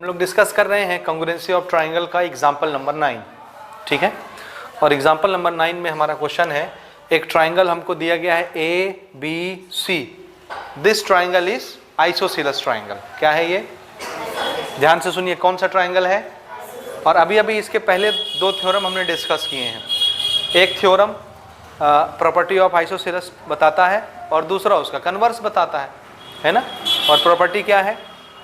लोग डिस्कस कर रहे हैं कॉन्ग्रुएंसी ऑफ ट्राइंगल का एग्जाम्पल नंबर 9, ठीक है। और एग्जाम्पल नंबर 9 में हमारा क्वेश्चन है, एक ट्राइंगल हमको दिया गया है ABC, this triangle is isosceles triangle. क्या है ये? ध्यान से सुनिए, कौन सा ट्राइंगल है? और अभी अभी इसके पहले दो थ्योरम हमने डिस्कस किए हैं। एक थ्योरम प्रॉपर्टी ऑफ आइसोसेलेस बताता है और दूसरा उसका कन्वर्स बताता है ना। और प्रॉपर्टी क्या है?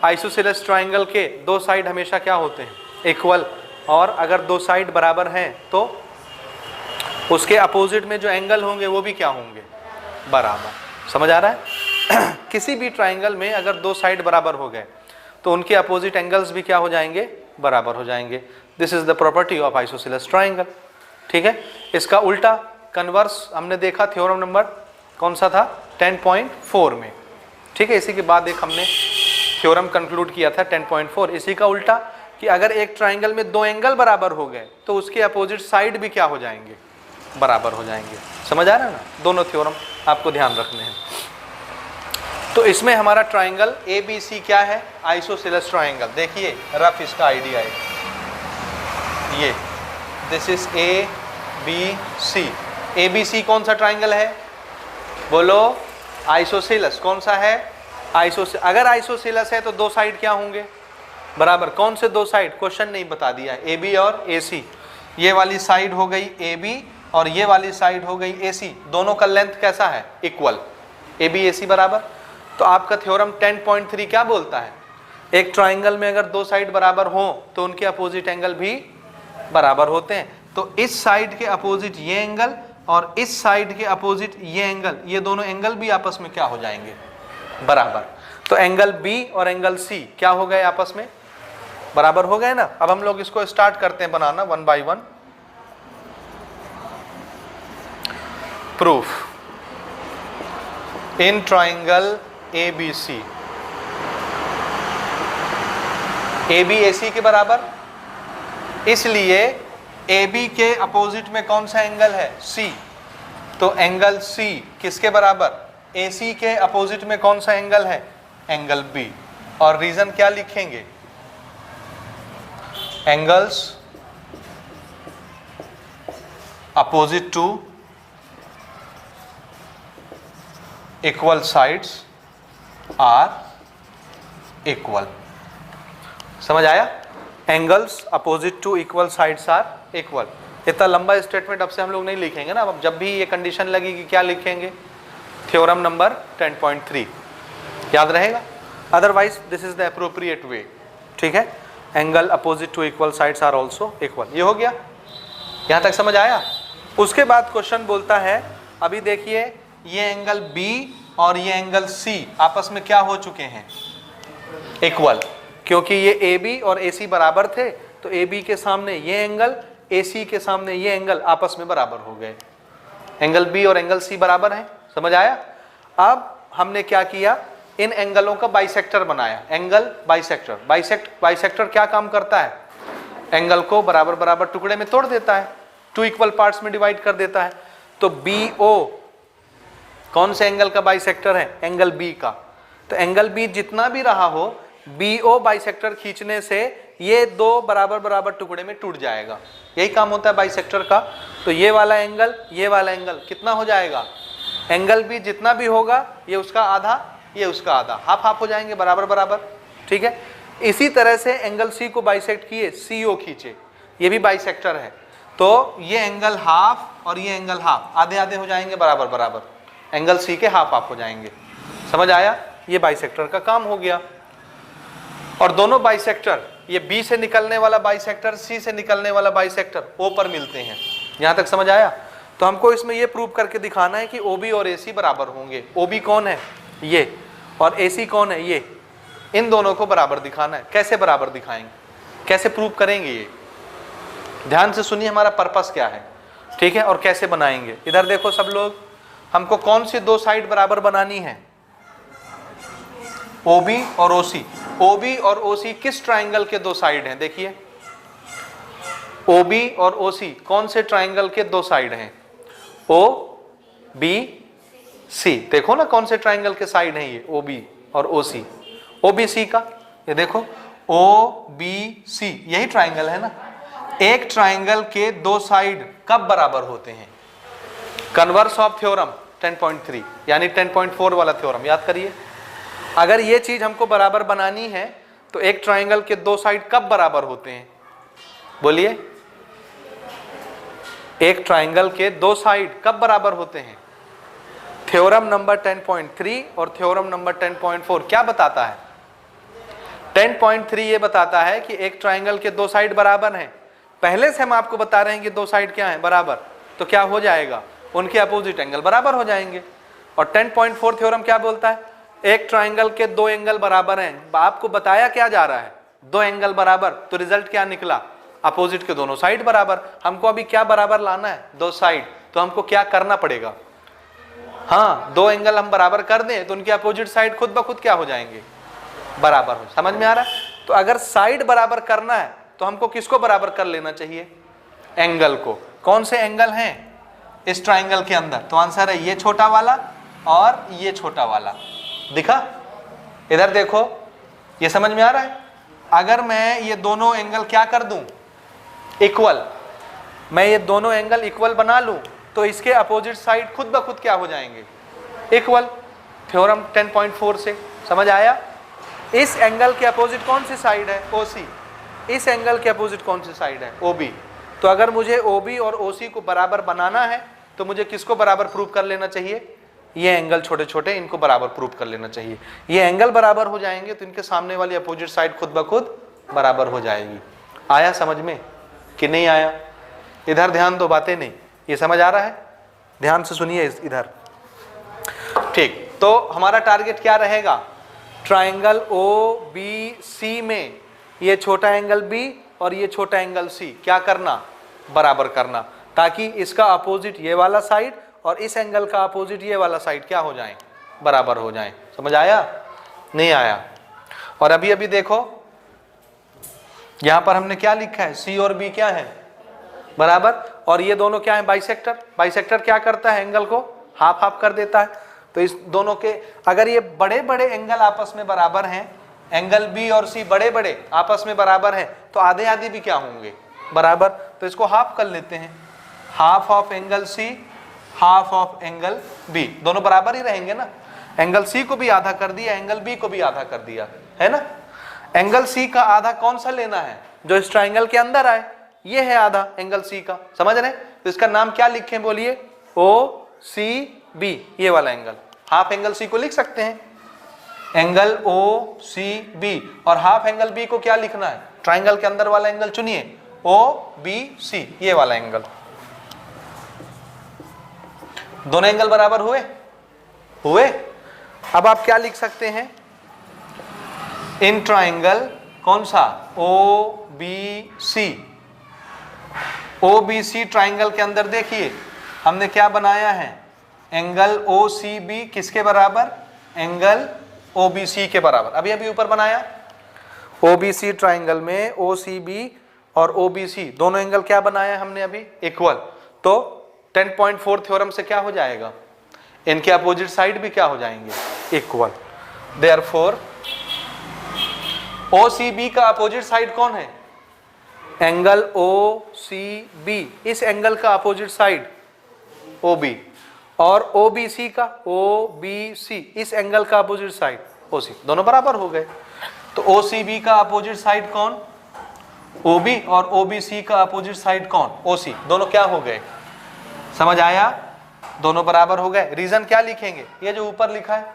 आइसोसेलेस ट्राइंगल के दो साइड हमेशा क्या होते हैं? इक्वल। और अगर दो साइड बराबर हैं तो उसके अपोजिट में जो एंगल होंगे वो भी क्या होंगे? बराबर। समझ आ रहा है? किसी भी ट्राइंगल में अगर दो साइड बराबर हो गए तो उनके अपोजिट एंगल्स भी क्या हो जाएंगे? बराबर हो जाएंगे। This is the property of isosceles triangle, ठीक है। इसका उल्टा कन्वर्स हमने देखा थ्योरम नंबर कौन सा था? 10.4 में, ठीक है। इसी के बाद एक हमने थ्योरम कंक्लूड किया था 10.4। इसी का उल्टा कि अगर एक ट्राइंगल में दो एंगल बराबर हो गए तो उसके अपोजिट साइड भी क्या हो जाएंगे? बराबर हो जाएंगे। समझ आ रहा है ना? दोनों थ्योरम आपको ध्यान रखने हैं। तो इसमें हमारा ट्राइंगल ABC क्या है? Isosceles triangle. देखिए रफ इसका आइडिया है ये, दिस इज ABC। ABC कौन सा ट्राइंगल है? बोलो। आइसोसेलेस। कौन सा है? अगर आइसोसेलेस है तो दो साइड क्या होंगे? बराबर। कौन से दो साइड? क्वेश्चन नहीं बता दिया है। AB और AC। ये वाली साइड हो गई AB और ये वाली साइड हो गई AC। दोनों का लेंथ कैसा है? इक्वल। AB AC बराबर। तो आपका थ्योरम 10.3 क्या बोलता है? एक ट्राइंगल में अगर दो साइड बराबर हो तो उनके अपोजिट एंगल भी बराबर होते हैं। तो इस साइड के अपोजिट ये एंगल और इस साइड के अपोजिट ये एंगल, ये दोनों एंगल भी आपस में क्या हो जाएंगे? बराबर। तो एंगल B और एंगल C क्या हो गए? आपस में बराबर हो गए ना। अब हम लोग इसको स्टार्ट करते हैं बनाना one by one. Proof in triangle ABC, AB AC के बराबर, इसलिए AB के अपोजिट में कौन सा एंगल है? C। तो एंगल C किसके बराबर? AC के अपोजिट में कौन सा एंगल है? Angle B। और रीजन क्या लिखेंगे? Angles opposite to equal sides are equal. समझ आया? Angles opposite to equal sides are equal. इतना लंबा स्टेटमेंट अब से हम लोग नहीं लिखेंगे ना। अब जब भी ये कंडीशन लगेगी क्या लिखेंगे? थ्योरम नंबर 10.3 याद रहेगा। Otherwise this is the appropriate way, ठीक है। Angle opposite to equal sides are also equal. ये हो गया, यहां तक समझ आया। उसके बाद क्वेश्चन बोलता है, अभी देखिए ये एंगल B और ये एंगल C आपस में क्या हो चुके हैं? इक्वल। क्योंकि ये AB और AC बराबर थे तो AB के सामने ये एंगल, AC के सामने ये एंगल आपस में बराबर हो गए। एंगल B और एंगल C बराबर हैं। समझ आया? अब हमने क्या किया? इन एंगलों का बाइसेक्टर बनाया। Angle bisector. बाइसेक्टर क्या काम करता है? एंगल को बराबर बराबर टुकड़े में तोड़ देता है, टू इक्वल पार्ट्स में डिवाइड कर देता है। तो BO कौन से एंगल का बाइसेक्टर है? एंगल B का। तो एंगल B जितना भी रहा हो, BO बाइसेक्टर खींचने से ये दो बराबर बराबर टुकड़े में टूट जाएगा। यही काम होता है बाइसेक्टर का। तो ये वाला एंगल, ये वाला एंगल कितना हो जाएगा? एंगल B जितना भी होगा ये उसका आधा, ये उसका आधा, हाफ हाफ हो जाएंगे, बराबर बराबर, ठीक है। इसी तरह से एंगल C को बाइसेक्ट किए, CO खींचे, ये भी बाइसेक्टर है। तो ये एंगल हाफ और ये एंगल हाफ, आधे आधे हो जाएंगे, बराबर बराबर, एंगल C के हाफ हाफ हो जाएंगे। समझ आया? ये बाइसेक्टर का काम हो गया। और दोनों बाइसेक्टर, ये B से निकलने वाला बाइसेक्टर C से निकलने वाला बाइसेक्टर O पर मिलते हैं। यहां तक समझ आया? तो हमको इसमें ये प्रूव करके दिखाना है कि OB और AC बराबर होंगे। OB कौन है? ये। और AC कौन है? ये। इन दोनों को बराबर दिखाना है। कैसे बराबर दिखाएंगे? कैसे प्रूव करेंगे? ये ध्यान से सुनिए, हमारा पर्पस क्या है, ठीक है, और कैसे बनाएंगे। इधर देखो सब लोग, हमको कौन सी दो साइड बराबर बनानी है? OB और OC। OB और OC किस ट्राइंगल के दो साइड हैं? देखिए OB और OC कौन से ट्राइंगल के दो साइड हैं? OBC। देखो ना कौन से ट्राइंगल के साइड हैं ये? OB और OC। OBC का ये देखो, ओ बी सी, यही ट्राइंगल है ना। एक ट्राइंगल के दो साइड कब बराबर होते हैं? कन्वर्स ऑफ थ्योरम 10.3 यानी 10.4 वाला थ्योरम याद करिए। अगर ये चीज हमको बराबर बनानी है तो एक ट्राइंगल के दो साइड कब बराबर होते हैं? बोलिए, एक ट्राइंगल के दो साइड कब बराबर होते हैं? थ्योरम नंबर 10.3 और थ्योरम नंबर 10.4 क्या बताता है? 10.3 ये बताता है कि एक ट्राइंगल के दो साइड बराबर हैं। पहले से हम आपको बता रहे हैं कि दो साइड क्या हैं? बराबर। तो क्या हो जाएगा? उनके अपोजिट एंगल बराबर हो जाएंगे। और 10.4 थ्योरम क्या बोलता है? एक ट्राइंगल के दो एंगल बराबर हैं। आपको बताया क्या जा रहा है? दो एंगल बराबर, तो रिजल्ट क्या निकला? अपोजिट के दोनों साइड बराबर। हमको अभी क्या बराबर लाना है? दो साइड। तो हमको क्या करना पड़ेगा? हाँ, दो एंगल हम बराबर कर दें तो उनके अपोजिट साइड खुद ब खुद क्या हो जाएंगे? बराबर हो। समझ में आ रहा है? तो अगर साइड बराबर करना है तो हमको किसको बराबर कर लेना चाहिए? एंगल को। कौन से एंगल हैं इस ट्राइंगल के अंदर? तो आंसर है ये छोटा वाला और ये छोटा वाला। दिखा? इधर देखो, ये समझ में आ रहा है? अगर मैं ये दोनों एंगल क्या कर दूं? इक्वल। मैं ये दोनों एंगल इक्वल बना लूं तो इसके अपोजिट साइड खुद ब खुद क्या हो जाएंगे? इक्वल। थ्योरम 10.4 से समझ आया? इस एंगल के अपोजिट कौन सी साइड है? OC। इस एंगल के अपोजिट कौन सी साइड है? OB। तो अगर मुझे OB और OC को बराबर बनाना है तो मुझे किसको बराबर प्रूव कर लेना चाहिए? ये एंगल छोटे छोटे, इनको बराबर प्रूव कर लेना चाहिए। ये एंगल बराबर हो जाएंगे तो इनके सामने वाली अपोजिट साइड खुद ब खुद बराबर हो जाएगी। आया समझ में कि नहीं आया? इधर ध्यान दो, बातें नहीं। ये समझ आ रहा है? ध्यान से सुनिए इधर। ठीक, तो हमारा टारगेट क्या रहेगा? ट्राइंगल OBC में ये छोटा एंगल B और ये छोटा एंगल C क्या करना? बराबर करना, ताकि इसका अपोजिट ये वाला साइड और इस एंगल का अपोजिट ये वाला साइड क्या हो जाए? बराबर हो जाए। समझ आया? नहीं आया? और अभी अभी देखो यहां पर हमने क्या लिखा है? C और B क्या है? बराबर। और ये दोनों क्या है? बाइसेक्टर। बाइसेक्टर क्या करता है? एंगल को हाफ हाफ कर देता है। तो इस दोनों के अगर ये बड़े बड़े एंगल आपस में बराबर हैं, एंगल B और C बड़े बड़े आपस में बराबर हैं, तो आधे आधे भी क्या होंगे? बराबर। तो इसको हाफ कर लेते हैं। Half of angle C, half of angle B, दोनों बराबर ही रहेंगे ना। एंगल C को भी आधा कर दिया, एंगल B को भी आधा कर दिया, है ना। एंगल C का आधा कौन सा लेना है? जो इस ट्राइंगल के अंदर आए, ये है आधा एंगल C का। समझ रहे? तो इसका नाम क्या लिखें? बोलिए, OCB, ये वाला एंगल। हाफ एंगल C को लिख सकते हैं एंगल OCB, और हाफ एंगल B को क्या लिखना है? ट्राइंगल के अंदर वाला एंगल चुनिए, OBC, ये वाला एंगल। दोनों एंगल बराबर हुए? हुए। अब आप क्या लिख सकते हैं? इन ट्राइंगल कौन सा? OBC। OBC ट्राइंगल के अंदर देखिए हमने क्या बनाया है? एंगल OCB किसके बराबर? एंगल OBC के बराबर। अभी अभी ऊपर बनाया। OBC ट्राइंगल में OCB और OBC दोनों एंगल क्या बनाया हमने अभी? इक्वल। तो 10.4 थ्योरम से क्या हो जाएगा? इनके अपोजिट साइड भी क्या हो जाएंगे? इक्वल। देयरफॉर OCB का अपोजिट साइड कौन है? Angle OCB। इस एंगल का अपोजिट साइड OB, और OBC का OBC, इस एंगल का अपोजिट साइड OC, दोनों बराबर हो गए। तो OCB का अपोजिट साइड कौन? OB, और OBC का अपोजिट साइड कौन? OC, दोनों क्या हो गए? समझ आया? दोनों बराबर हो गए। रीजन क्या लिखेंगे? ये जो ऊपर लिखा है,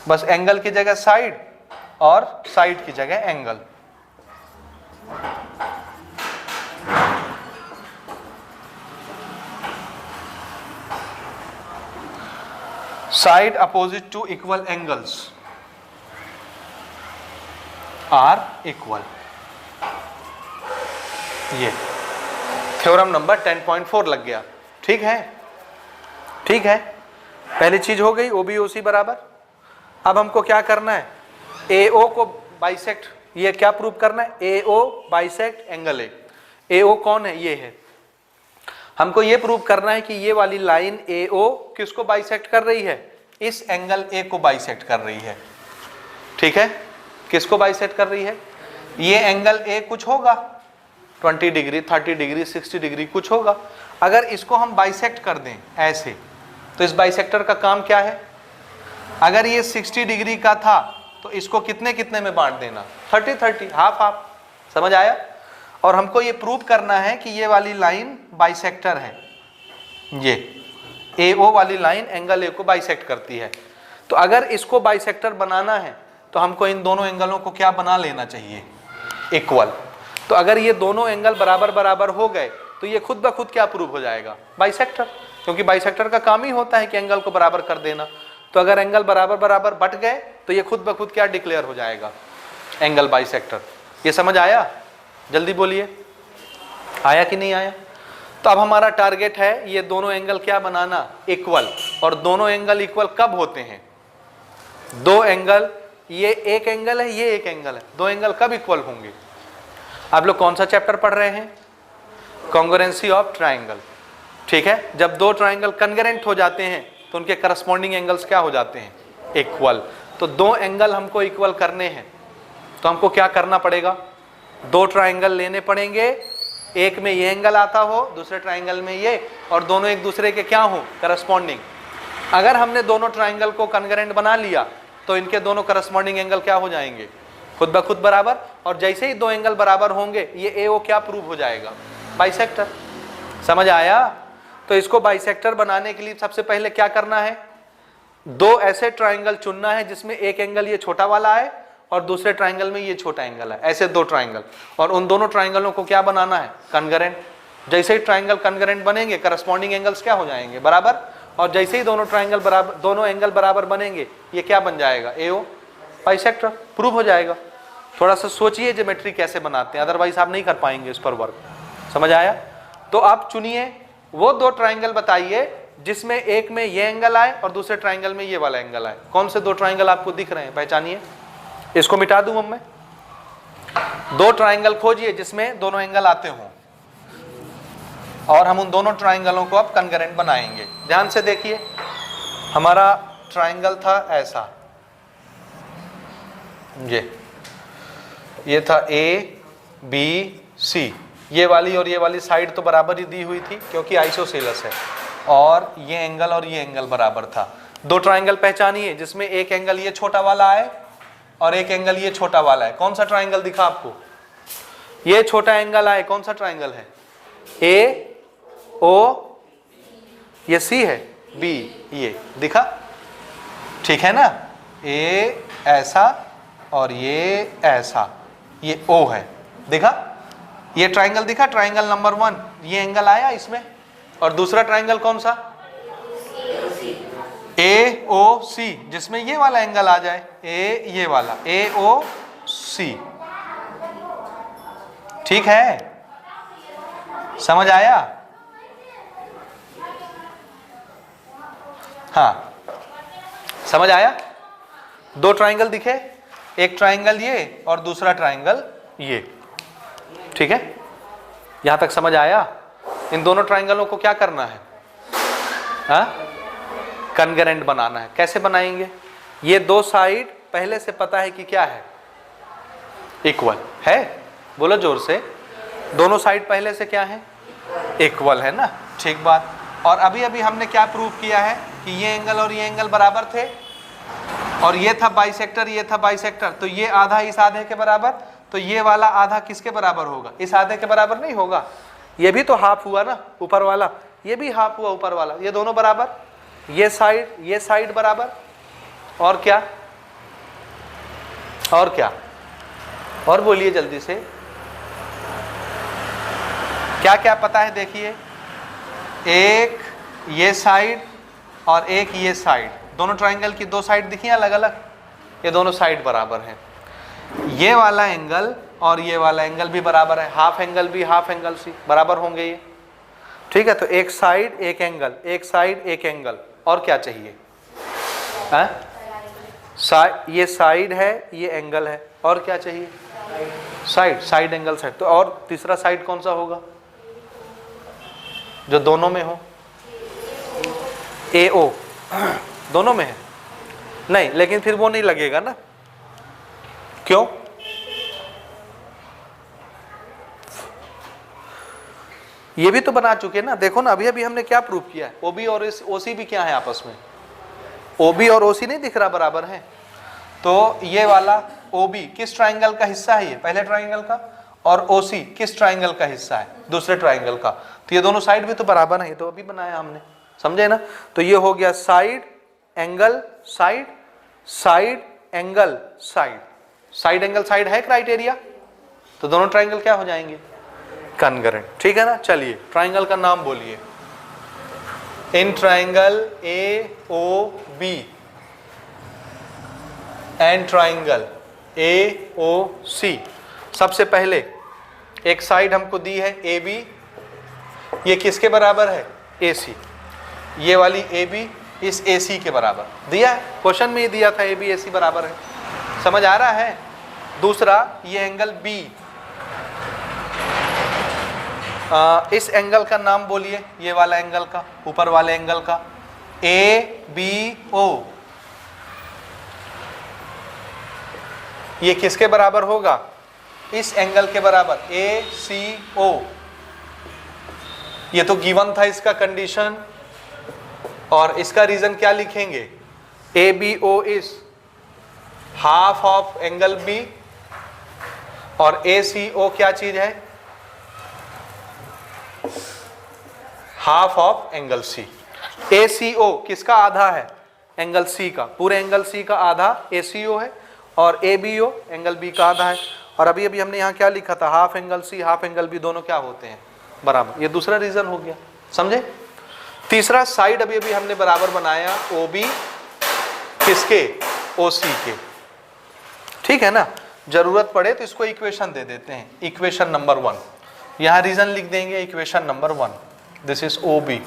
बस एंगल की जगह साइड और साइड की जगह angle. Side opposite to equal angles are equal. ये थ्योरम नंबर 10.4 लग गया। ठीक है? ठीक है, पहली चीज हो गई OB OC बराबर। अब हमको क्या करना है? AO को बाइसेक्ट, ये क्या प्रूव करना है? AO bisect angle A। AO कौन है? ये है। हमको ये प्रूव करना है कि ये वाली लाइन AO किसको बाइसेक्ट कर रही है? इस एंगल A को बाइसेक्ट कर रही है। ठीक है? किसको बाइसेक्ट कर रही है? ये एंगल ए कुछ होगा 20 डिग्री, 30 डिग्री, 60 डिग्री कुछ होगा। अगर इसको हम बाइसेक्ट कर दें ऐसे, तो इस बाइसेक्टर का काम क्या है? अगर ये 60 डिग्री का था तो इसको कितने कितने में बांट देना, 30-30, हाफ हाफ। समझ आया? और हमको ये प्रूव करना है कि ये वाली लाइन बाइसेक्टर है, ये AO वाली लाइन एंगल ए को बाइसेक्ट करती है। तो अगर इसको बाइसेक्टर बनाना है तो हमको इन दोनों एंगलों को क्या बना लेना चाहिए? इक्वल। तो अगर ये दोनों एंगल बराबर बराबर हो गए तो ये खुद ब खुद क्या प्रूव हो जाएगा? बाइसेक्टर। क्योंकि बाइसेक्टर का काम ही होता है कि एंगल को बराबर कर देना। तो अगर एंगल बराबर बराबर बट गए तो ये खुद ब खुद क्या डिक्लेयर हो जाएगा? Angle bisector. ये समझ आया? जल्दी बोलिए, आया कि नहीं आया? तो अब हमारा टारगेट है ये दोनों एंगल क्या बनाना? इक्वल। और दोनों एंगल इक्वल कब होते हैं? दो एंगल, ये एक एंगल है, ये एक एंगल है, दो एंगल कब इक्वल होंगे? आप लोग कौन सा चैप्टर पढ़ रहे हैं? Congruency of triangle. ठीक है, जब दो ट्राइंगल कन्ग्रेंट हो जाते हैं तो उनके करस्पॉन्डिंग एंगल्स क्या हो जाते हैं? इक्वल। तो दो एंगल हमको इक्वल करने हैं तो हमको क्या करना पड़ेगा? दो ट्राइंगल लेने पड़ेंगे, एक में ये एंगल आता हो, दूसरे ट्राइंगल में ये, और दोनों एक दूसरे के क्या हो? करस्पॉन्डिंग। अगर हमने दोनों ट्राइंगल को कन्ग्रेंट बना लिया तो इनके दोनों करस्पॉन्डिंग एंगल क्या हो जाएंगे? खुद ब खुद बराबर। और जैसे ही दो एंगल बराबर होंगे ये AO क्या प्रूव हो जाएगा? बाइसेक्टर। समझ आया? तो इसको बाइसेक्टर बनाने के लिए सबसे पहले क्या करना है? दो ऐसे ट्राइंगल चुनना है जिसमें एक एंगल ये छोटा वाला है और दूसरे ट्राइंगल में ये छोटा एंगल है, ऐसे दो ट्राइंगल। और उन दोनों ट्राइंगलों को क्या बनाना है? कन्ग्रेंट। जैसे ही ट्राइंगल कन्ग्रेंट बनेंगे करस्पॉन्डिंग एंगल्स क्या हो जाएंगे? बराबर। और जैसे ही दोनों ट्राइंगल बराबर, दोनों एंगल बराबर बनेंगे, ये क्या बन जाएगा? AO bisector. प्रूव हो जाएगा। थोड़ा सा सोचिए ज्योमेट्री कैसे बनाते हैं, अदरवाइज आप नहीं कर पाएंगे इस पर वर्क। समझ आया? तो आप चुनिए वो दो ट्राइंगल बताइए जिसमें एक में ये एंगल आए और दूसरे ट्राइंगल में ये वाला एंगल आए। कौन से दो ट्राइंगल आपको दिख रहे हैं? पहचानिए। इसको मिटा दूं अब मैं। दो ट्राइंगल खोजिए जिसमें दोनों एंगल आते हों और हम उन दोनों ट्राइंगलों को अब कन्ग्रेंट बनाएंगे। ध्यान से देखिए, हमारा ट्राइंगल था ऐसा, ये था ABC। ये वाली और ये वाली साइड तो बराबर ही दी हुई थी क्योंकि आइसोसेलस है, और ये एंगल बराबर था। दो ट्राइंगल पहचानिए जिसमें एक एंगल ये छोटा वाला है और एक एंगल ये छोटा वाला है। कौन सा ट्राइंगल दिखा आपको? ये छोटा एंगल आए, कौन सा ट्राइंगल है? AO, ये C है, B, ये दिखा? ठीक है ना? A ऐसा और ये ऐसा, ये O है, दिखा? ये ट्राइंगल दिखा? ट्राइंगल नंबर 1, ये एंगल आया इसमें। और दूसरा ट्राइंगल कौन सा? AOC, जिसमें ये वाला एंगल आ जाए, ये वाला AOC। ठीक है? समझ आया? हाँ, समझ आया? दो ट्राइंगल दिखे, एक ट्राइंगल ये और दूसरा ट्राइंगल ये। ठीक है? यहां तक समझ आया? इन दोनों ट्राइंगलों को क्या करना है? कन्ग्रेंट बनाना है। कैसे बनाएंगे? ये दो साइड पहले से पता है कि क्या है? इक्वल है। बोलो जोर से, दोनों साइड पहले से क्या है? इक्वल है ना? ठीक बात। और अभी अभी हमने क्या प्रूव किया है कि ये एंगल और ये एंगल बराबर थे, और ये था बाइसेक्टर, ये था बाइसेक्टर। तो ये आधा इस आधे के बराबर, तो ये वाला आधा किसके बराबर होगा? इस आधे के बराबर नहीं होगा। ये भी तो हाफ हुआ ना ऊपर वाला, ये भी हाफ हुआ ऊपर वाला, ये दोनों बराबर। ये साइड बराबर। और क्या? और क्या? और बोलिए जल्दी से, क्या क्या पता है? देखिए, एक ये साइड और एक ये साइड, दोनों ट्राइंगल की दो साइड दिखी अलग अलग, ये दोनों साइड बराबर हैं। ये वाला एंगल और ये वाला एंगल भी बराबर है, हाफ एंगल भी हाफ एंगल सी बराबर होंगे ये। ठीक है? तो एक साइड एक एंगल, एक साइड एक एंगल। और क्या चाहिए? ये साइड है, ये एंगल है, और क्या चाहिए? Side angle side. तो और तीसरा साइड कौन सा होगा जो दोनों में हो? AO दोनों में है? नहीं, लेकिन फिर वो नहीं लगेगा ना। क्यों? ये भी तो बना चुके ना, देखो ना अभी अभी हमने क्या प्रूव किया है, ओबी और ओसी भी क्या है आपस में, ओबी और ओसी नहीं दिख रहा बराबर है, तो ये वाला ओबी किस ट्राइंगल का हिस्सा है, ये पहले ट्राइंगल का, और ओसी किस ट्राइंगल का हिस्सा है, दूसरे ट्राइंगल का, तो ये दोनों साइड भी तो बराबर है, ये तो अभी बनाया हमने, समझे ना। तो ये हो गया side angle side, side angle side, side angle side है क्राइटेरिया, तो दोनों ट्राइंगल क्या हो जाएंगे, कॉन्ग्रुएंट, ठीक है ना। चलिए ट्राइंगल का नाम बोलिए, in triangle A O B and triangle A O C, सबसे पहले एक साइड हमको दी है ए बी, ये किसके बराबर है, ए सी, ये वाली ए बी इस ए सी के बराबर दिया है, क्वेश्चन में ही दिया था ए बी ए सी बराबर है, समझ आ रहा है। दूसरा ये एंगल बी, इस एंगल का नाम बोलिए, ये वाला एंगल का, ऊपर वाले एंगल का, ए बी ओ, ये किसके बराबर होगा, इस एंगल के बराबर, ए सी ओ, ये तो गिवन था इसका कंडीशन, और इसका रीजन क्या लिखेंगे, A B O is half of angle B, और ए सी ओ क्या चीज है, half of angle C. A C O किसका आधा है, एंगल सी का, पूरे एंगल सी का आधा ए सी ओ है, और A B O angle B का आधा है, और अभी अभी हमने यहाँ क्या लिखा था, half angle C half angle B दोनों क्या होते हैं, बराबर, ये दूसरा रीजन हो गया, समझे। तीसरा साइड अभी अभी हमने बराबर बनाया ओ बी किसके, ओ सी के, ठीक है ना। जरूरत पड़े तो इसको इक्वेशन दे देते हैं, इक्वेशन नंबर 1, यहां रीजन लिख देंगे, equation number 1, this is O B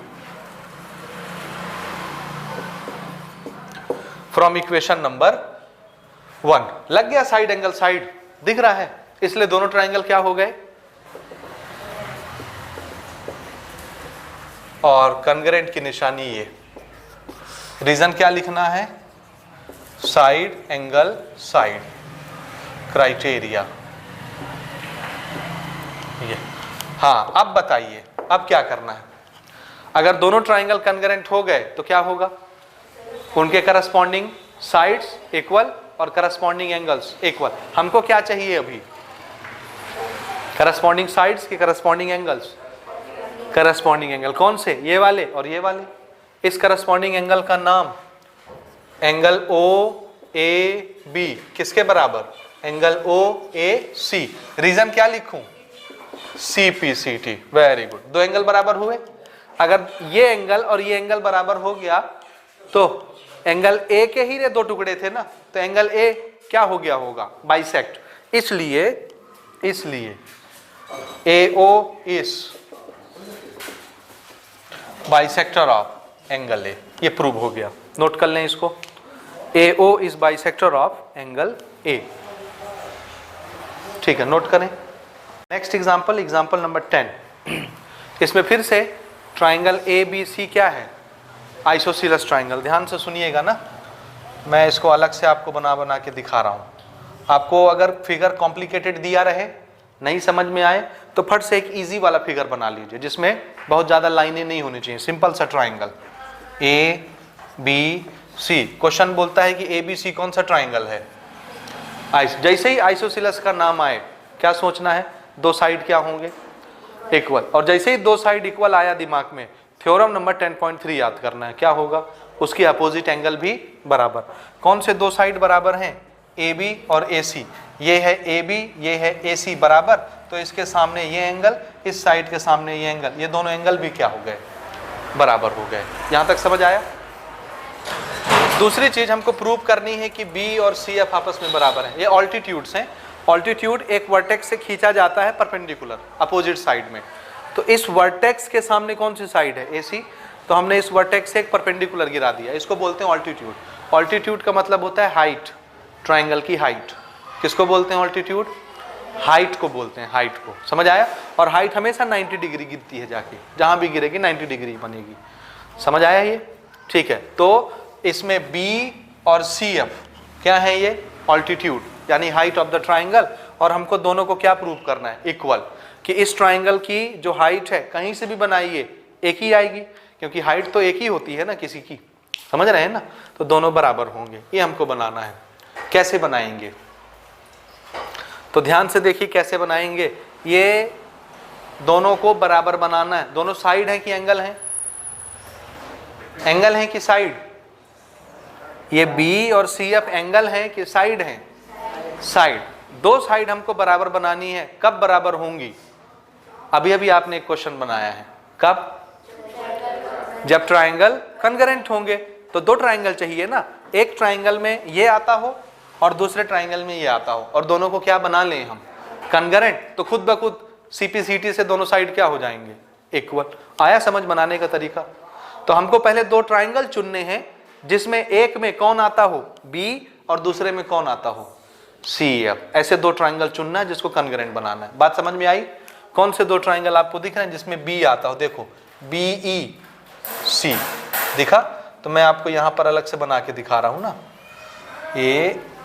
from equation number 1, लग गया साइड एंगल साइड दिख रहा है, इसलिए दोनों ट्राइंगल क्या हो गए, और कॉन्ग्रुएंट की निशानी ये, रीजन क्या लिखना है, साइड एंगल साइड क्राइटेरिया, ये। हाँ अब बताइए अब क्या करना है, अगर दोनों ट्राइंगल कॉन्ग्रुएंट हो गए तो क्या होगा, उनके करस्पॉन्डिंग साइड्स इक्वल और करस्पॉन्डिंग एंगल्स इक्वल, हमको क्या चाहिए अभी, करस्पॉन्डिंग साइड्स के करस्पॉन्डिंग एंगल्स, करस्पॉन्डिंग एंगल कौन से, ये वाले और ये वाले, इस करस्पॉन्डिंग एंगल का नाम एंगल ओ ए बी किसके बराबर, एंगल ओ ए सी, रीजन क्या लिखूं, C P C T, very good, दो एंगल बराबर हुए, अगर ये एंगल और ये एंगल बराबर हो गया तो एंगल ए के ही रे दो टुकड़े थे ना, तो एंगल ए क्या हो गया होगा, बाइसेक्ट, इसलिए A O is bisector of angle A, ये प्रूव हो गया, नोट कर लें इसको, A O is bisector of angle A, ठीक है, नोट करें। नेक्स्ट एग्जांपल, एग्जांपल नंबर 10, इसमें फिर से ट्राइंगल ए बी सी क्या है, आइसोसीलस ट्राइंगल, ध्यान से सुनिएगा ना, मैं इसको अलग से आपको बना के दिखा रहा हूँ, आपको अगर फिगर कॉम्प्लिकेटेड दिया रहे नहीं समझ में आए तो फट से एक इजी वाला फिगर बना लीजिए जिसमें बहुत ज़्यादा लाइनें नहीं होनी चाहिए, सिंपल सा triangle A B C, question बोलता है कि ए बी सी कौन सा ट्राइंगल है, जैसे ही आइसोसीलस का नाम आए क्या सोचना है, दो साइड क्या होंगे, इक्वल, और जैसे ही दो साइड इक्वल आया दिमाग में, थ्योरम नंबर 10.3 याद करना है, क्या होगा, उसकी अपोजिट एंगल भी बराबर, कौन से दो साइड बराबर हैं, ए बी और ए सी, ये है ए बी ये है ए सी बराबर, तो इसके सामने ये एंगल, इस साइड के सामने ये एंगल, ये दोनों एंगल भी क्या हो गए, बराबर हो गए, यहां तक समझ आया। दूसरी चीज हमको प्रूव करनी है कि बी और सी एफ आपस में बराबर है, ये ऑल्टीट्यूड्स हैं, ऑल्टीट्यूड एक वर्टेक्स से खींचा जाता है परपेंडिकुलर अपोजिट साइड में, तो इस वर्टेक्स के सामने कौन सी साइड है, ए सी, तो हमने इस वर्टेक्स से एक परपेंडिकुलर गिरा दिया, इसको बोलते हैं ऑल्टीट्यूड। ऑल्टीट्यूड का मतलब होता है हाइट, ट्राइंगल की हाइट, किसको बोलते हैं ऑल्टीट्यूड, हाइट को बोलते हैं, हाइट को, समझ आया। और हाइट हमेशा 90 डिग्री गिरती है, जाके जहां भी गिरेगी 90 डिग्री बनेगी, समझ आया ये, ठीक है। तो इसमें बी और सी एफ क्या है, ये ऑल्टीट्यूड यानी हाइट ऑफ द ट्राइंगल, और हमको दोनों को क्या प्रूव करना है, इक्वल, कि इस ट्राइंगल की जो हाइट है कहीं से भी बनाइए एक ही आएगी, क्योंकि हाइट तो एक ही होती है ना किसी की, समझ रहे हैं ना। तो दोनों बराबर होंगे, ये हमको बनाना है। कैसे बनाएंगे, तो ध्यान से देखिए कैसे बनाएंगे। ये दोनों को बराबर बनाना है। दोनों साइड है कि एंगल है? एंगल है कि साइड? ये बी और सी एफ एंगल है कि साइड है? साइड। दो साइड हमको बराबर बनानी है। कब बराबर होंगी? अभी अभी आपने एक क्वेश्चन बनाया है, कब? जब ट्राइंगल कॉन्ग्रुएंट होंगे। तो दो ट्राइंगल चाहिए ना, एक ट्राइंगल में ये आता हो और दूसरे ट्राइंगल में ये आता हो, और दोनों को क्या बना लें हम? कॉन्ग्रुएंट। तो खुद ब खुद सीपीसीटी से दोनों साइड क्या हो जाएंगे? इक्वल। आया समझ बनाने का तरीका? तो हमको पहले दो ट्राइंगल चुनने हैं जिसमें एक में कौन आता हो? बी, और दूसरे में कौन आता हो? C F. ऐसे दो ट्राइंगल चुनना है जिसको कॉन्ग्रुएंट बनाना है। बात समझ में आई? कौन से दो ट्राइंगल आपको दिख रहे हैं जिसमें बी आता हो? देखो बी ई सी दिखा, तो मैं आपको यहां पर अलग से बना के दिखा रहा हूं ना,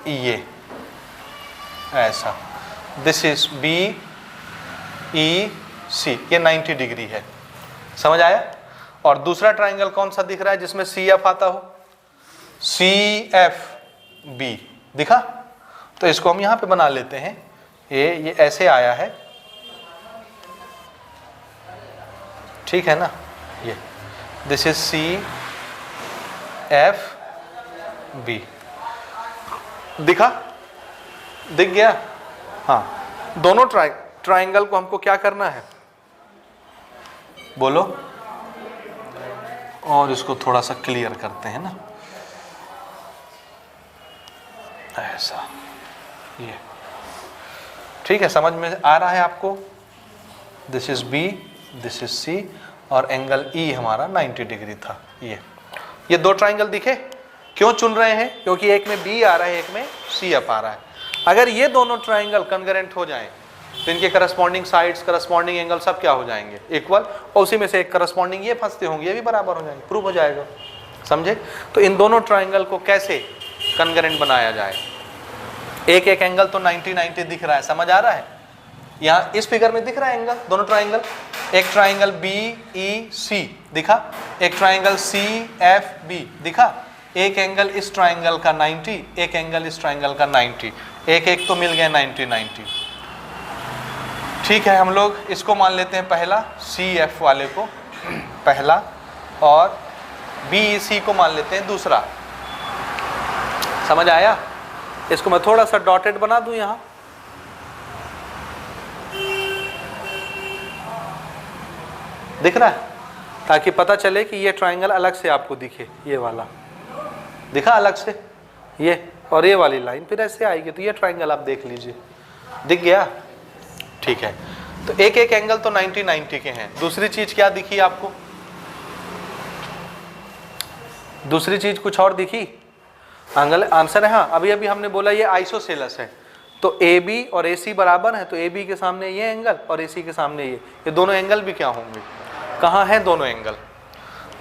ये ऐसा, दिस इज बी ई सी, ये 90 डिग्री है, समझ आया? और दूसरा ट्राइंगल कौन सा दिख रहा है जिसमें सी एफ आता हो? सी एफ बी दिखा। तो इसको हम यहां पे बना लेते हैं। ये ऐसे आया है, ठीक है ना? ये this is C F B, दिखा? दिख गया? हाँ। दोनों ट्राइंगल को हमको क्या करना है, बोलो? और इसको थोड़ा सा क्लियर करते हैं ना, ऐसा, ये ठीक है? समझ में आ रहा है आपको? This is B, this is C, और एंगल ई हमारा 90 डिग्री था। ये दो ट्राइंगल दिखे? क्यों चुन रहे हैं? क्योंकि एक में बी आ रहा है, एक में सी एफ आ रहा है। अगर ये दोनों ट्राइंगल कॉन्ग्रुएंट हो जाएं तो इनके करस्पॉन्डिंग साइड्स, करस्पॉन्डिंग एंगल सब क्या हो जाएंगे? इक्वल। और उसी में से एक करस्पॉन्डिंग ये फंसते होंगे, ये भी बराबर हो जाएंगे, प्रूव हो जाएगा। समझे? तो इन दोनों ट्राइंगल को कैसे कॉन्ग्रुएंट बनाया जाए? एक एक एंगल तो 90-90 दिख रहा है, समझ आ रहा है? यहाँ इस फिगर में दिख रहा है एंगल, दोनों ट्राइंगल। एक ट्राइंगल बी ई सी दिखा, एक ट्राइंगल सी एफ बी दिखा, एक एंगल इस ट्राइंगल का 90, एक एंगल इस ट्राइंगल का 90, एक एक तो मिल गया 90-90। ठीक है, हम लोग इसको मान लेते हैं पहला, सी एफ वाले को पहला, और बी ई सी को मान लेते हैं दूसरा। समझ आया? इसको मैं थोड़ा सा डॉटेड बना दूं यहां, दिख रहा है? ताकि पता चले कि ये ट्राइंगल अलग से आपको दिखे। ये वाला दिखा अलग से, ये, और ये वाली लाइन फिर ऐसे आएगी, तो ये ट्राइंगल आप देख लीजिए, दिख गया? ठीक है। तो एक एक एंगल तो 90-90 के हैं। दूसरी चीज क्या दिखी आपको? दूसरी चीज कुछ और दिखी? आंसर है हाँ, अभी अभी हमने बोला ये आइसोसेलस है। तो ए बी और ए सी बराबर है, तो ए बी के सामने ये एंगल और ए सी के सामने ये दोनों एंगल भी क्या होंगे? कहाँ है दोनों एंगल?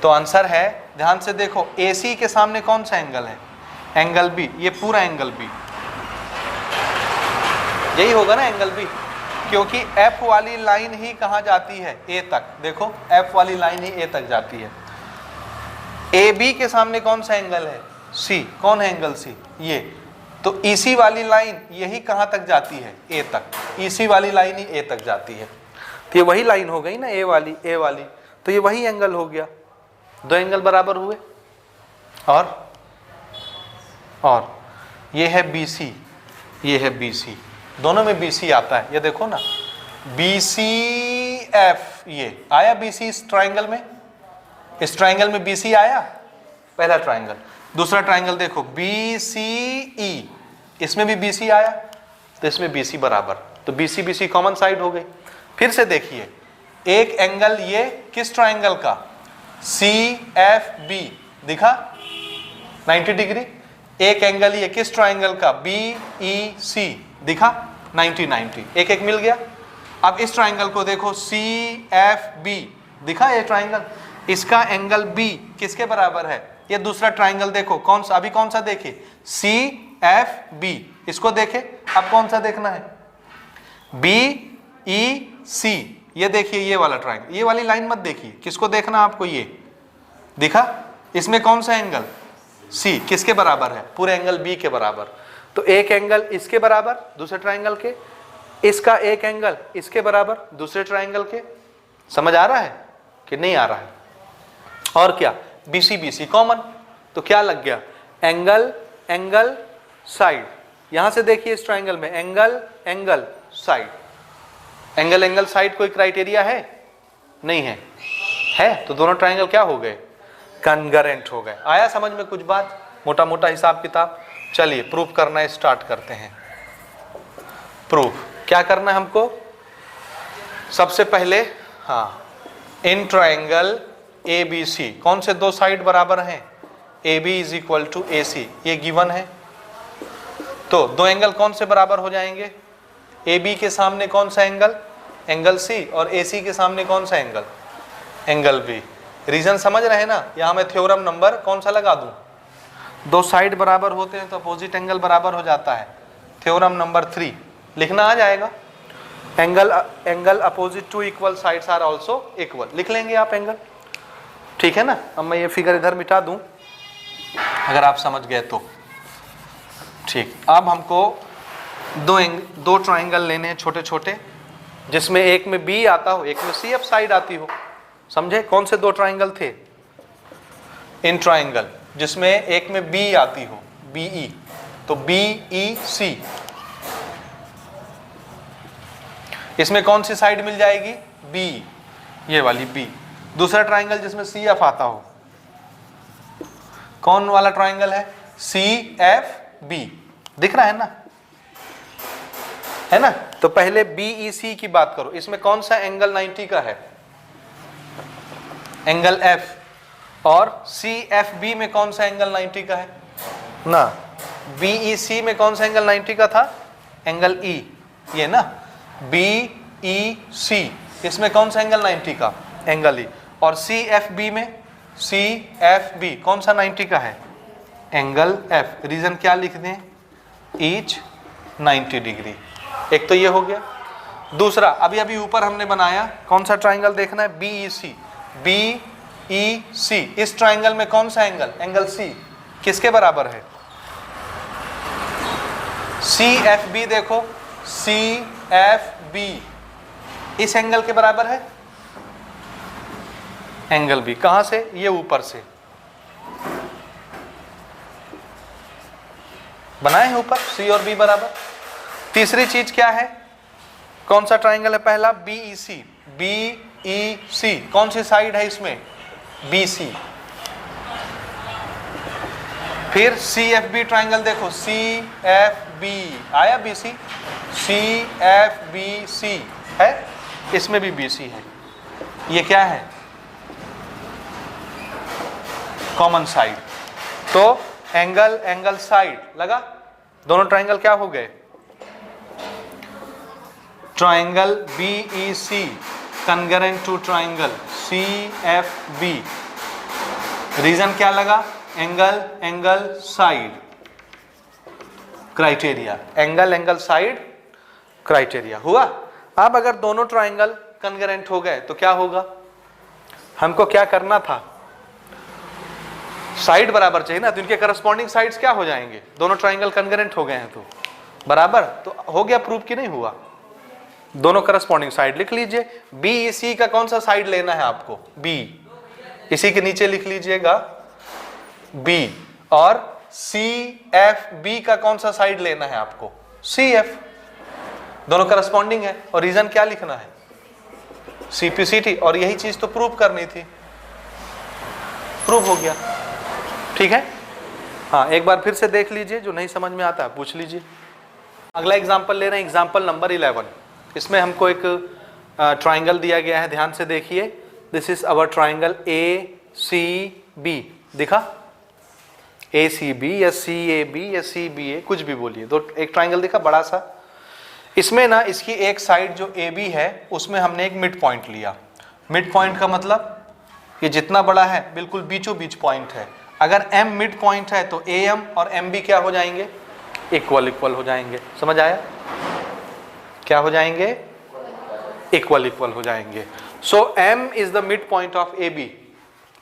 तो आंसर है, ध्यान से देखो, ए सी के सामने कौन सा एंगल है? Angle B. ये पूरा एंगल बी, यही होगा ना एंगल बी, क्योंकि एफ वाली लाइन ही कहाँ जाती है? ए तक। देखो एफ वाली लाइन ही ए तक जाती है। ए बी के सामने कौन सा एंगल है? सी। कौन है एंगल सी? ये। तो ईसी वाली लाइन यही कहाँ तक जाती है? ए तक। ईसी वाली लाइन ही ए तक जाती है, तो ये वही लाइन हो गई ना, ए वाली, ए वाली, तो ये वही एंगल हो गया। दो एंगल बराबर हुए। और ये है बी सी, ये है बी सी, दोनों में बी सी आता है। ये देखो ना, बी सी एफ, ये आया बी सी इस ट्राइंगल में, इस ट्राइंगल में बी सी आया, पहला ट्राइंगल। दूसरा ट्राइंगल देखो बी सी ई, इसमें भी बी सी आया, तो इसमें बी सी बराबर, तो बी सी कॉमन साइड हो गई। फिर से देखिए, एक एंगल ये किस ट्राइंगल का? सी एफ बी दिखा 90 डिग्री। एक एंगल ये किस ट्राइंगल का? बी ई सी दिखा 90-90, एक एक मिल गया। अब इस ट्राइंगल को देखो, सी एफ बी दिखा, ये ट्राइंगल, इसका एंगल बी किसके बराबर है? ये दूसरा ट्राइंगल देखो, कौन सा? अभी कौन सा देखे? सी एफ बी, इसको देखे। अब कौन सा देखना है? बी ई सी, ये देखिए ये वाला ट्राइंगल, ये वाली लाइन मत देखिए, किसको देखना आपको, ये दिखा, इसमें कौन सा एंगल सी किसके बराबर है, पूरे एंगल बी के बराबर। तो एक एंगल इसके बराबर दूसरे ट्राइंगल के, इसका एक एंगल इसके बराबर दूसरे ट्राइंगल के। समझ आ रहा है कि नहीं आ रहा है? और क्या, बीसी बीसी कॉमन, तो क्या लग गया, एंगल एंगल साइड। यहां से देखिए इस ट्राइंगल में angle angle side, angle angle side कोई क्राइटेरिया है? नहीं है, है तो दोनों ट्राइंगल क्या हो गए, कन्गरेंट हो गए। आया समझ में कुछ बात, मोटा मोटा हिसाब किताब। चलिए प्रूफ करना स्टार्ट करते हैं। प्रूफ क्या करना है हमको, सबसे पहले हाँ, इन ट्राइंगल ए बी सी कौन से दो साइड बराबर हैं, A B is equal to A C, ये गिवन है। तो दो एंगल कौन से बराबर हो जाएंगे, ए बी के सामने कौन सा एंगल, एंगल सी, और ए सी के सामने कौन सा एंगल, एंगल बी। रीजन समझ रहे हैं ना, यहां मैं थ्योरम नंबर कौन सा लगा दूं, दो साइड बराबर होते हैं तो अपोजिट एंगल बराबर हो जाता है, थ्योरम नंबर 3 लिखना आ जाएगा। Angle opposite to equal sides are also equal, लिख लेंगे आप एंगल, ठीक है ना। अब मैं ये फिगर इधर मिटा दूं अगर आप समझ गए तो ठीक। अब हमको दो ट्राइंगल लेने हैं छोटे छोटे, जिसमें एक में बी आता हो एक में सी एफ साइड आती हो। समझे, कौन से दो ट्राइंगल थे, इन ट्राइंगल जिसमें एक में बी आती हो, बी ई, तो बी ई सी, इसमें कौन सी साइड मिल जाएगी, बी, ये वाली बी। दूसरा ट्राइंगल जिसमें सी एफ आता हो, कौन वाला ट्राइंगल है, सी एफ बी, दिख रहा है ना, है ना। तो पहले बी ई सी की बात करो, इसमें कौन सा एंगल 90 का है, एंगल एफ, और सी एफ बी में कौन सा एंगल 90 का है ना, बी ई सी में कौन सा एंगल 90 का था, एंगल ई, ये ना, बी ई सी इसमें कौन सा एंगल 90 का, एंगल ई, और सी एफ बी में, सी एफ बी कौन सा 90 का है, एंगल एफ। रीजन क्या लिख दें, ईच 90 डिग्री। एक तो ये हो गया। दूसरा अभी अभी ऊपर हमने बनाया, कौन सा ट्राइंगल देखना है, बी ई सी, बी ई सी, इस ट्राइंगल में कौन सा एंगल, एंगल सी किसके बराबर है, सी एफ बी। देखो सी एफ बी इस एंगल के बराबर है, एंगल बी, कहां से, ये ऊपर से बनाए हैं ऊपर, सी और बी बराबर। तीसरी चीज क्या है, कौन सा ट्राइंगल है पहला, बी ई सी, बी ई सी कौन सी साइड है इसमें, बी सी। फिर सी एफ बी ट्राइंगल देखो, सी एफ बी आया, B C, C F B C है, इसमें भी बी सी है, ये क्या है, कॉमन साइड। तो एंगल एंगल साइड लगा, दोनों ट्राइंगल क्या हो गए, triangle B E C congruent to triangle C F B. Reason क्या लगा, angle angle side criteria, angle angle side criteria हुआ। अब अगर दोनों ट्राइंगल कन्गरेंट हो गए तो क्या होगा, हमको क्या करना था, साइड बराबर चाहिए ना, तो इनके करस्पॉन्डिंग साइड्स क्या हो जाएंगे, दोनों ट्राइंगल कन्गरेंट हो गए हैं तो बराबर, तो हो गया प्रूफ कि नहीं हुआ। दोनों करस्पॉन्डिंग साइड लिख लीजिए, बी ई सी का कौन सा साइड लेना है आपको, बी, इसी के नीचे लिख लीजिएगा बी, और सी एफ बी का कौन सा साइड लेना है आपको, सी एफ, दोनों करस्पॉन्डिंग है। और रीजन क्या लिखना है, सीपीसीटी, और यही चीज तो प्रूव करनी थी, प्रूव हो गया, ठीक है। हाँ एक बार फिर से देख लीजिए, जो नहीं समझ में आता है पूछ लीजिए। अगला एग्जांपल ले रहे हैं, एग्जांपल नंबर 11। इसमें हमको एक ट्राइंगल दिया गया है, ध्यान से देखिए, this is our triangle A C B, दिखा, ए सी बी या सी ए बी या सी बी ए, कुछ भी बोलिए, दो एक ट्राइंगल दिखा बड़ा सा। इसमें ना इसकी एक साइड जो ए बी है उसमें हमने एक मिड पॉइंट लिया। मिड पॉइंट का मतलब ये जितना बड़ा है बिल्कुल बीचों बीच पॉइंट है। अगर एम मिड पॉइंट है तो ए एम और एम बी क्या हो जाएंगे, इक्वल इक्वल हो जाएंगे। समझ आया, क्या हो जाएंगे, इक्वल इक्वल हो जाएंगे। सो M is the mid point of AB।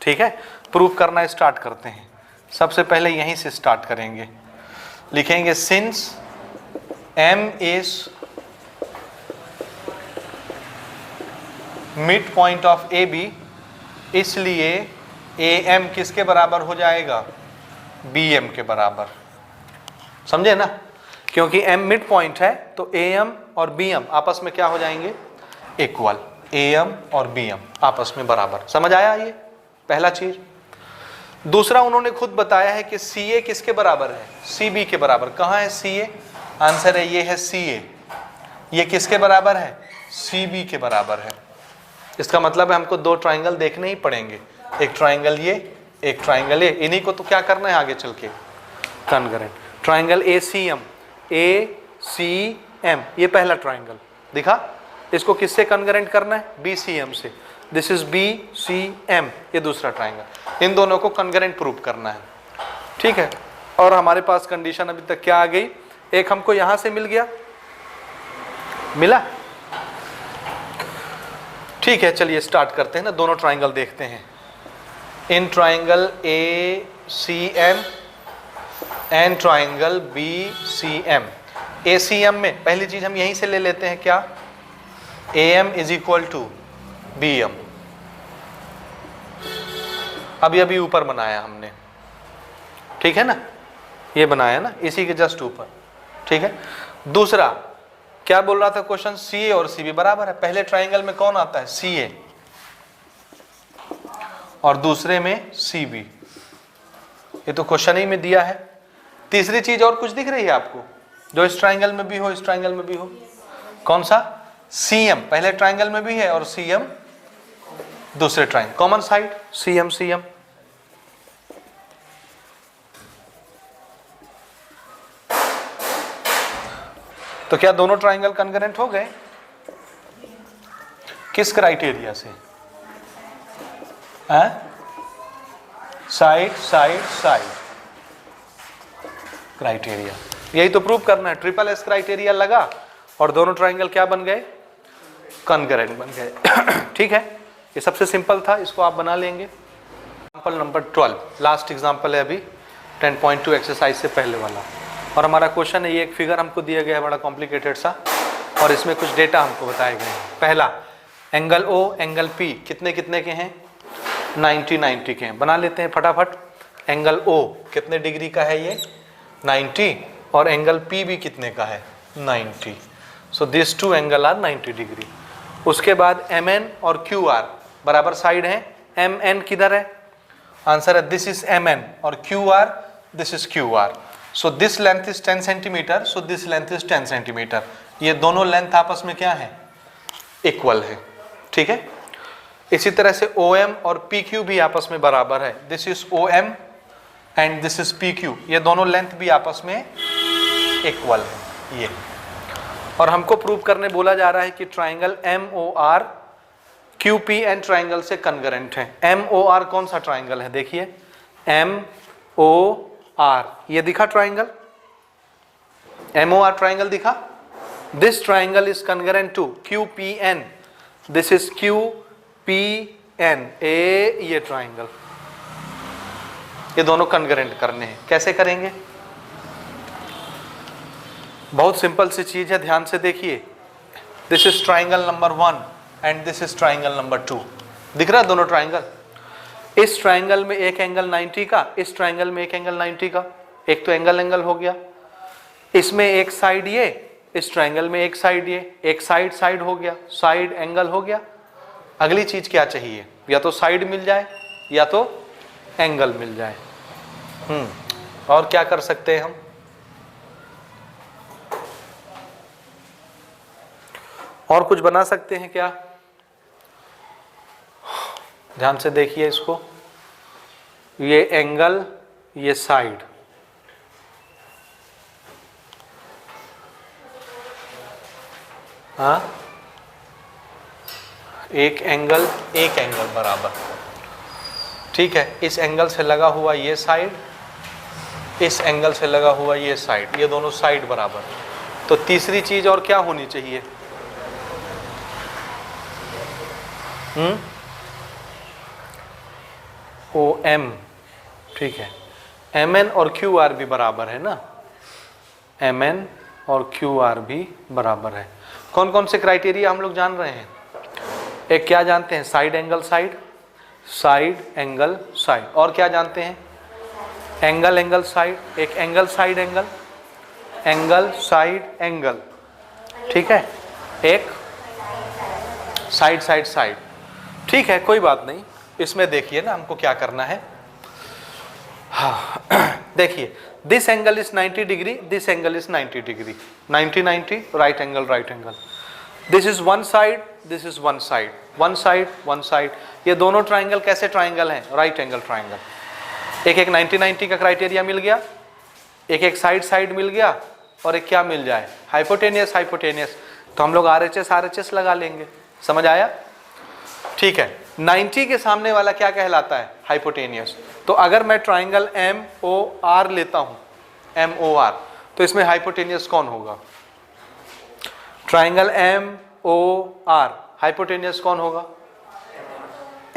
ठीक है, प्रूव करना स्टार्ट करते हैं। सबसे पहले यहीं से स्टार्ट करेंगे, लिखेंगे since M is mid point of AB, इसलिए AM किसके बराबर हो जाएगा? BM के बराबर। समझे ना? क्योंकि M मिड पॉइंट है तो AM और BM आपस में क्या हो जाएंगे? इक्वल। AM और BM आपस में बराबर। समझ आया ये पहला चीज। दूसरा, उन्होंने खुद बताया है कि CA किसके बराबर है? CB के बराबर। कहाँ है CA? आंसर है ये है CA। ये किसके बराबर है? CB के बराबर है। इसका मतलब है हमको दो ट्राइंगल देखने ही पड़ेंगे, एक ट्राइंगल ये, एक ट्राइंगल ये। इन्हीं को तो क्या करना है आगे चल के? कॉन्ग्रुएंट। ट्राइंगल ACM, ACM ये पहला ट्राइंगल दिखा। इसको किससे कॉन्ग्रुएंट करना है? BCM से। दिस इज BCM, ये दूसरा ट्राइंगल। इन दोनों को कॉन्ग्रुएंट प्रूव करना है। ठीक है, और हमारे पास कंडीशन अभी तक क्या आ गई? एक हमको यहां से मिल गया, मिला। ठीक है, चलिए स्टार्ट करते हैं ना, दोनों ट्राइंगल देखते हैं। In triangle ACM and triangle BCM। ACM में पहली चीज हम यहीं से ले लेते हैं, क्या? AM is equal to BM। अभी ऊपर बनाया हमने, ठीक है ना? ये बनाया ना, इसी के जस्ट ऊपर। ठीक है, दूसरा क्या बोल रहा था क्वेश्चन? CA और CB बराबर है। पहले ट्राइंगल में कौन आता है? CA, और दूसरे में CB। ये तो क्वेश्चन ही में दिया है। तीसरी चीज और कुछ दिख रही है आपको जो इस ट्राइंगल में भी हो, इस ट्राइंगल में भी हो? कौन सा? CM पहले ट्राइंगल में भी है और CM दूसरे triangle, common side CM CM। तो क्या दोनों ट्राइंगल कॉन्ग्रुएंट हो गए? किस क्राइटेरिया से? Side side side criteria. यही तो प्रूव करना है। ट्रिपल S क्राइटेरिया लगा और दोनों ट्राइंगल क्या बन गए? कॉन्ग्रुएंट बन गए। ठीक है, ये सबसे सिंपल था, इसको आप बना लेंगे। एग्जाम्पल नंबर 12 लास्ट एग्जाम्पल है अभी 10.2 एक्सरसाइज से पहले वाला। और हमारा क्वेश्चन है, ये एक फिगर हमको दिया गया है बड़ा कॉम्प्लिकेटेड सा, और इसमें कुछ डेटा हमको बताए गए हैं। पहला, एंगल O एंगल P कितने कितने के हैं? 90 90 के हैं। बना लेते हैं फटाफट। एंगल O कितने डिग्री का है? ये 90, और एंगल P भी कितने का है? 90। So this two angle are 90 degree. उसके बाद MN और QR बराबर साइड हैं। MN किधर है? आंसर है दिस इज MN, और QR this is QR। So this length is 10 centimetre, so this length is 10 centimetre. ये दोनों लेंथ आपस में क्या है? इक्वल है। ठीक है, इसी तरह से OM और PQ भी आपस में बराबर है। This is OM and this is PQ। ये दोनों लेंथ भी आपस में इक्वल है ये। और हमको प्रूव करने बोला जा रहा है कि ट्राइंगल MOR QPN ट्राइंगल से कॉन्ग्रुएंट है। MOR कौन सा ट्राइंगल है? देखिए MOR, ये दिखा ट्राइंगल, MOR ट्राइंगल दिखा। This triangle is congruent to QPN, this is QPN। ये ट्राइंगल, ये दोनों कॉन्ग्रुएंट करने हैं। कैसे करेंगे? बहुत सिंपल सी चीज है, ध्यान से देखिए। This is triangle number 1 and this is triangle number 2। दिख रहा है दोनों ट्राइंगल? इस ट्राइंगल में एक एंगल 90 का, इस ट्राइंगल में एक एंगल 90 का। एक तो एंगल हो गया। इसमें एक साइड ये, इस ट्राइंगल में एक साइड ये, एक साइड साइड हो गया, साइड एंगल हो गया। अगली चीज क्या चाहिए? या तो साइड मिल जाए या तो एंगल मिल जाए। और क्या कर सकते हैं हम? और कुछ बना सकते हैं क्या? ध्यान से देखिए इसको। ये एंगल, ये साइड, हाँ, एक एंगल बराबर। ठीक है, इस एंगल से लगा हुआ ये साइड, इस एंगल से लगा हुआ ये साइड, ये दोनों साइड बराबर। तो तीसरी चीज और क्या होनी चाहिए? ओ एम, ठीक है, एम एन और क्यू आर भी बराबर है ना, एम एन और क्यू आर भी बराबर है। कौन कौन से क्राइटेरिया हम लोग जान रहे हैं? एक क्या जानते हैं? Side angle side, side angle side, और क्या जानते हैं? एंगल एंगल साइड, एक angle side angle, angle side angle, ठीक है, एक साइड साइड साइड, ठीक है, कोई बात नहीं। इसमें देखिए ना हमको क्या करना है। हाँ देखिए, this angle is 90 degree, this angle is 90 degree, 90 90, right angle right angle, this is one side, this is one side, one side one side. ये दोनों ट्राइंगल कैसे ट्राइंगल हैं? Right angle triangle. एक एक 90 90 का क्राइटेरिया मिल गया, एक एक साइड साइड मिल गया, और एक क्या मिल जाए? Hypotenuse hypotenuse. तो हम लोग RHS लगा लेंगे। समझ आया? ठीक है, 90 के सामने वाला क्या कहलाता है? हाइपोटेनियस। तो अगर मैं ट्राइंगल MOR लेता हूं, MOR, तो इसमें हाइपोटेनियस कौन होगा? ट्राइंगल MOR, हाइपोटेनियस कौन होगा?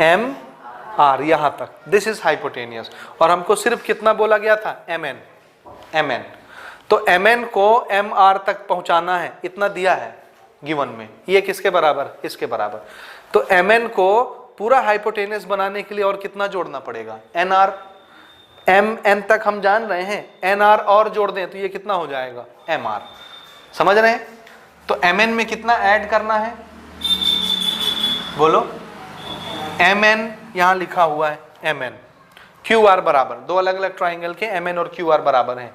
MR, यहां तक, दिस इज हाइपोटेनियस। और हमको सिर्फ कितना बोला गया था? MN। तो MN को MR तक पहुंचाना है, इतना दिया है गिवन में। ये किसके बराबर? इसके बराबर। तो MN को पूरा हाइपोटेनियस बनाने के लिए और कितना जोड़ना पड़ेगा? NR। MN तक हम जान रहे हैं, NR और जोड़ दें तो ये कितना हो जाएगा? MR। समझ रहे हैं? तो MN में कितना ऐड करना है? बोलो। MN यहां लिखा हुआ है, MN। QR बराबर, दो अलग अलग ट्राइंगल के MN और QR बराबर हैं।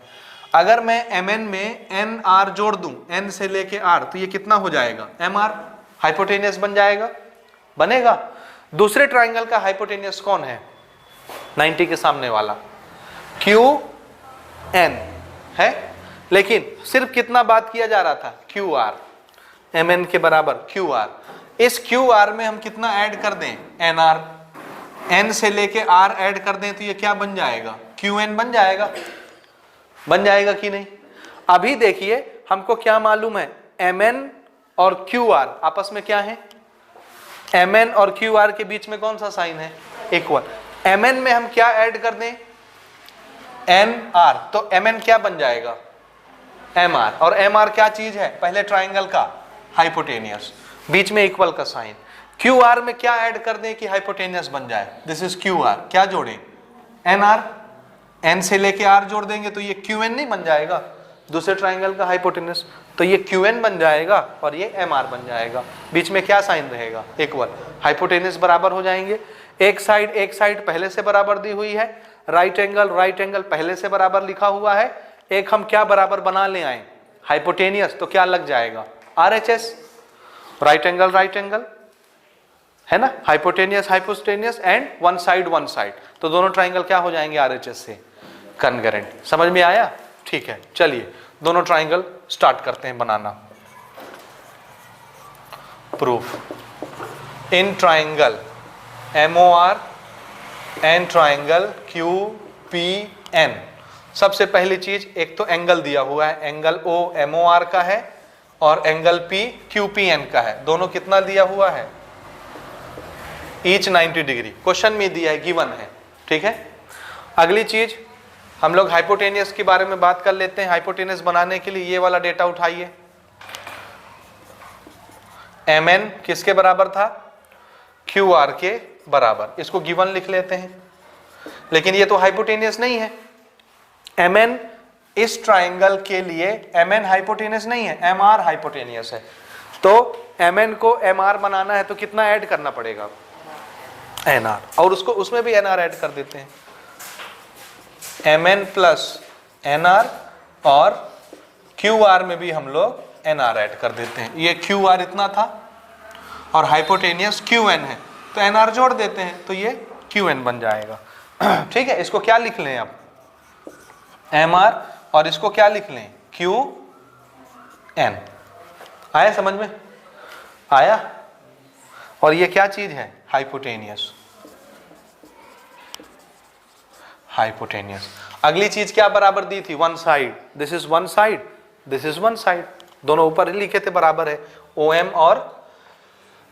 अगर मैं MN में NR जोड़ दूं, N से लेके R, तो ये कितना हो जाएगा? MR। हाइपोटेनियस बन जाएगा, बनेगा। दूसरे ट्राइंगल का हाइपोटेनियस कौन है? 90 के सामने वाला, QN है। लेकिन सिर्फ कितना बात किया जा रहा था? QR, MN के बराबर QR। इस QR में हम कितना ऐड कर दें? NR। N से लेके R ऐड कर दें तो ये क्या बन जाएगा? QN बन जाएगा। बन जाएगा कि नहीं? अभी देखिए, हमको क्या मालूम है? MN और QR आपस में क्या है? MN और QR के बीच में कौन सा साइन है? इक्वल। MN में हम क्या ऐड कर दें? NR, तो MN क्या बन जाएगा? MR। और MR क्या चीज है? पहले ट्राइंगल का हाइपोटेनियस, बीच में इक्वल का साइन। QR में क्या ऐड कर दें कि हाइपोटेनियस बन जाए? This is QR। क्या जोड़ें? NR। N से लेके R जोड़ देंगे तो ये QN नहीं बन जाएगा? दूसरे ट्राइंगल का हाइपोटेनियस, तो ये QN बन जाएगा और ये MR बन जाएगा। बीच में क्या साइन रहेगा? इक्वल। हाइपोटेनियस बराबर हो जाएंगे। एक साइड पहले से बराबर दी हुई है, राइट एंगल पहले से बराबर लिखा हुआ है। एक हम क्या बराबर बना ले आए? हाइपोटेनियस। तो क्या लग जाएगा? RHS, राइट एंगल है ना, हाइपोटेनियस एंड वन साइड। तो दोनों ट्राइंगल क्या हो जाएंगे? RHS से कॉन्ग्रुएंट। समझ में आया? ठीक है, चलिए दोनों ट्राइंगल स्टार्ट करते हैं बनाना। Proof. In triangle MOR and triangle QPN, सबसे पहली चीज, एक तो एंगल दिया हुआ है, एंगल O MOR का है और एंगल P QPN का है। दोनों कितना दिया हुआ है? Each 90 degree. क्वेश्चन में दिया है, गिवन है। ठीक है, अगली चीज हम लोग हाइपोटेनियस के बारे में बात कर लेते हैं। हाइपोटेनियस बनाने के लिए ये वाला डेटा उठाइए। MN किसके बराबर था? QR के बराबर। इसको गिवन लिख लेते हैं, लेकिन ये तो हाइपोटेनियस नहीं है। MN इस ट्राइंगल के लिए MN हाइपोटेनियस नहीं है, MR हाइपोटेनियस है। तो MN को MR बनाना है तो कितना ऐड करना पड़ेगा? NR। और उसको उसमें भी NR ऐड कर देते हैं, MN प्लस NR, और QR में भी हम लोग NR ऐड कर देते हैं। ये QR इतना था और हाइपोटेनियस QN है, तो NR जोड़ देते हैं तो ये QN बन जाएगा। ठीक है, इसको क्या लिख लें अब? MR, और इसको क्या लिख लें? QN। आया समझ में? आया? और ये क्या चीज है? हाइपोटेनियस। अगली चीज क्या बराबर दी थी? One side. This is one side, this is one side. दोनों ऊपर लिखे थे बराबर है, OM और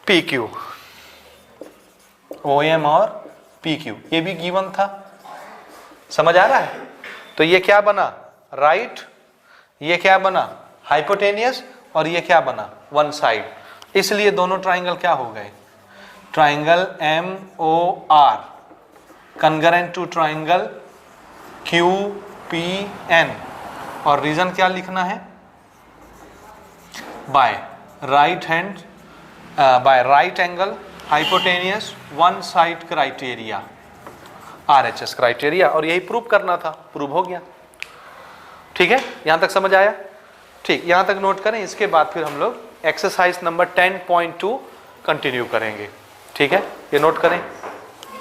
PQ। OM और PQ, ये भी गिवन था, समझ आ रहा है। तो ये क्या बना, राइट, ये क्या बना, हाइपोटेनियस, और ये क्या बना, वन साइड। इसलिए दोनों ट्राइंगल क्या हो गए, triangle MOR congruent to triangle QPN। और रीजन क्या लिखना है, by right angle hypotenuse one side criteria, RHS criteria. और यही प्रूव करना था, प्रूव हो गया। ठीक है, यहां तक समझ आया। ठीक, यहां तक नोट करें, इसके बाद फिर हम लोग एक्सरसाइज नंबर 10.2 कंटिन्यू करेंगे। ठीक है, ये नोट करें।